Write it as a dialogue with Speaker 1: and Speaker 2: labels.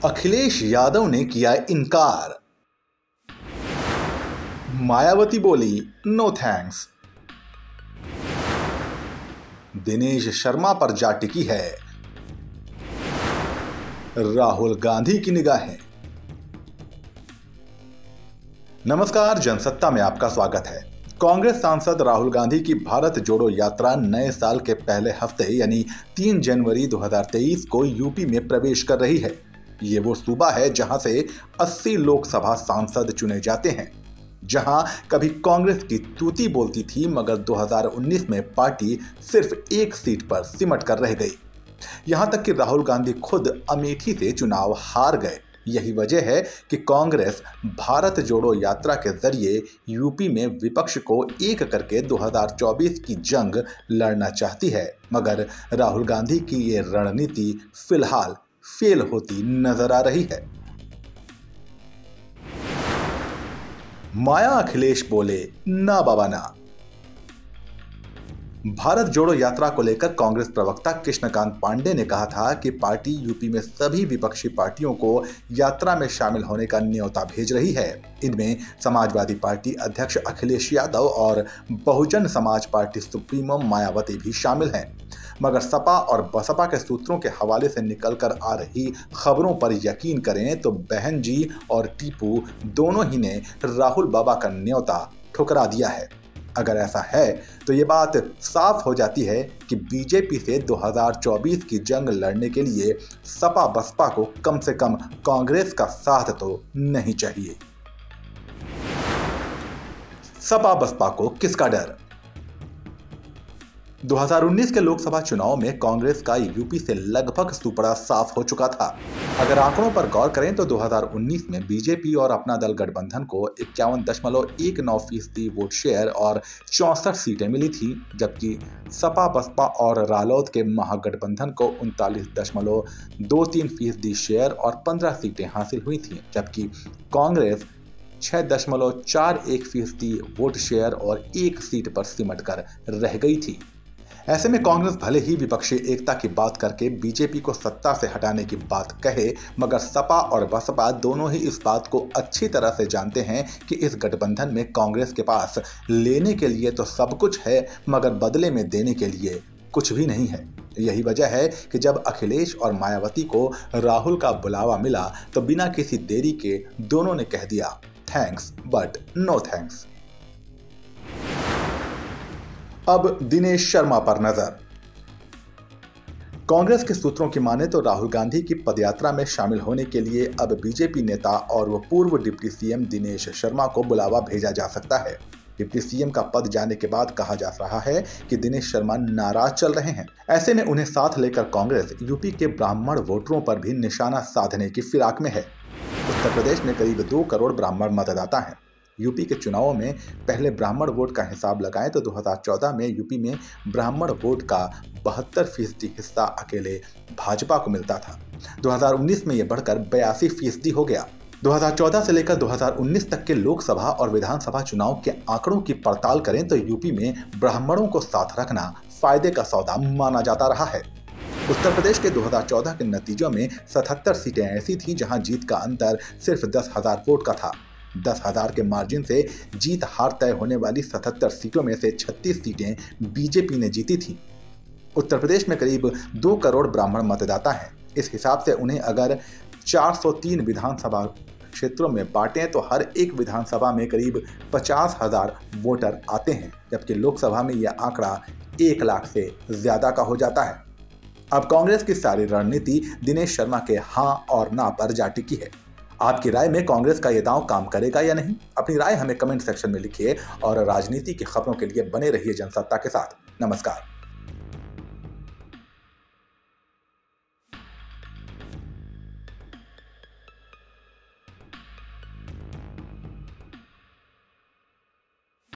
Speaker 1: अखिलेश यादव ने किया इनकार। मायावती बोली नो थैंक्स। दिनेश शर्मा पर जा टिकी है राहुल गांधी की निगाहें। नमस्कार, जनसत्ता में आपका स्वागत है। कांग्रेस सांसद राहुल गांधी की भारत जोड़ो यात्रा नए साल के पहले हफ्ते यानी 3 जनवरी 2023 को यूपी में प्रवेश कर रही है। ये वो सूबा है जहां से 80 लोकसभा सांसद चुने जाते हैं, जहां कभी कांग्रेस की तूती बोलती थी, मगर 2019 में पार्टी सिर्फ एक सीट पर सिमट कर रह गई। यहां तक कि राहुल गांधी खुद अमेठी से चुनाव हार गए। यही वजह है कि कांग्रेस भारत जोड़ो यात्रा के जरिए यूपी में विपक्ष को एक करके 2024 की जंग लड़ना चाहती है, मगर राहुल गांधी की ये रणनीति फिलहाल फेल होती नजर आ रही है। माया अखिलेश बोले ना बाबा ना। भारत जोड़ो यात्रा को लेकर कांग्रेस प्रवक्ता कृष्णकांत पांडे ने कहा था कि पार्टी यूपी में सभी विपक्षी पार्टियों को यात्रा में शामिल होने का न्योता भेज रही है। इनमें समाजवादी पार्टी अध्यक्ष अखिलेश यादव और बहुजन समाज पार्टी सुप्रीमो मायावती भी शामिल हैं, मगर सपा और बसपा के सूत्रों के हवाले से निकलकर आ रही खबरों पर यकीन करें तो बहन जी और टीपू दोनों ही ने राहुल बाबा का न्योता ठुकरा दिया है। अगर ऐसा है तो ये बात साफ हो जाती है कि बीजेपी से 2024 की जंग लड़ने के लिए सपा बसपा को कम से कम कांग्रेस का साथ तो नहीं चाहिए। सपा बसपा को किसका डर? 2019 के लोकसभा चुनाव में कांग्रेस का यूपी से लगभग सुपड़ा साफ हो चुका था। अगर आंकड़ों पर गौर करें तो 2019 में बीजेपी और अपना दल गठबंधन को 51.19% वोट शेयर और 64 सीटें मिली थी, जबकि सपा बसपा और रालोद के महागठबंधन को 39.23% शेयर और 15 सीटें हासिल हुई थी, जबकि कांग्रेस 6.41% वोट शेयर और 1 सीट पर सिमट कर रह गई थी। ऐसे में कांग्रेस भले ही विपक्षी एकता की बात करके बीजेपी को सत्ता से हटाने की बात कहे, मगर सपा और बसपा दोनों ही इस बात को अच्छी तरह से जानते हैं कि इस गठबंधन में कांग्रेस के पास लेने के लिए तो सब कुछ है, मगर बदले में देने के लिए कुछ भी नहीं है। यही वजह है कि जब अखिलेश और मायावती को राहुल का बुलावा मिला तो बिना किसी देरी के दोनों ने कह दिया थैंक्स बट नो थैंक्स। अब दिनेश शर्मा पर नजर। कांग्रेस के सूत्रों की माने तो राहुल गांधी की पदयात्रा में शामिल होने के लिए अब बीजेपी नेता और वो पूर्व डिप्टी सीएम दिनेश शर्मा को बुलावा भेजा जा सकता है। डिप्टी सीएम का पद जाने के बाद कहा जा रहा है कि दिनेश शर्मा नाराज चल रहे हैं। ऐसे में उन्हें साथ लेकर कांग्रेस यूपी के ब्राह्मण वोटरों पर भी निशाना साधने की फिराक में है। उत्तर प्रदेश में करीब 2 करोड़ ब्राह्मण मतदाता हैं। यूपी के चुनावों में पहले ब्राह्मण वोट का हिसाब लगाएं तो 2014 में यूपी में ब्राह्मण वोट का 72% हिस्सा अकेले भाजपा को मिलता था। 2019 में यह बढ़कर 82% हो गया। 2014 से लेकर 2019 तक के लोकसभा और विधानसभा चुनाव के आंकड़ों की पड़ताल करें तो यूपी में ब्राह्मणों को साथ रखना फायदे का सौदा माना जाता रहा है। उत्तर प्रदेश के 2014 के नतीजों में 77 सीटें ऐसी थीं जहां जीत का अंतर सिर्फ 10,000 वोट का था। 10,000 के मार्जिन से जीत हार तय होने वाली 77 सीटों में से 36 सीटें बीजेपी ने जीती थी। उत्तर प्रदेश में करीब 2 करोड़ ब्राह्मण मतदाता हैं। इस हिसाब से उन्हें अगर 403 विधानसभा क्षेत्रों में बांटें तो हर एक विधानसभा में करीब 50,000 वोटर आते हैं, जबकि लोकसभा में यह आंकड़ा 1 लाख से ज्यादा का हो जाता है। अब कांग्रेस की सारी रणनीति दिनेश शर्मा के हां और ना पर जा टिकी है। आपकी राय में कांग्रेस का ये दांव काम करेगा या नहीं? अपनी राय हमें कमेंट सेक्शन में लिखिए और राजनीति की खबरों के लिए बने रहिए जनसत्ता के साथ। नमस्कार।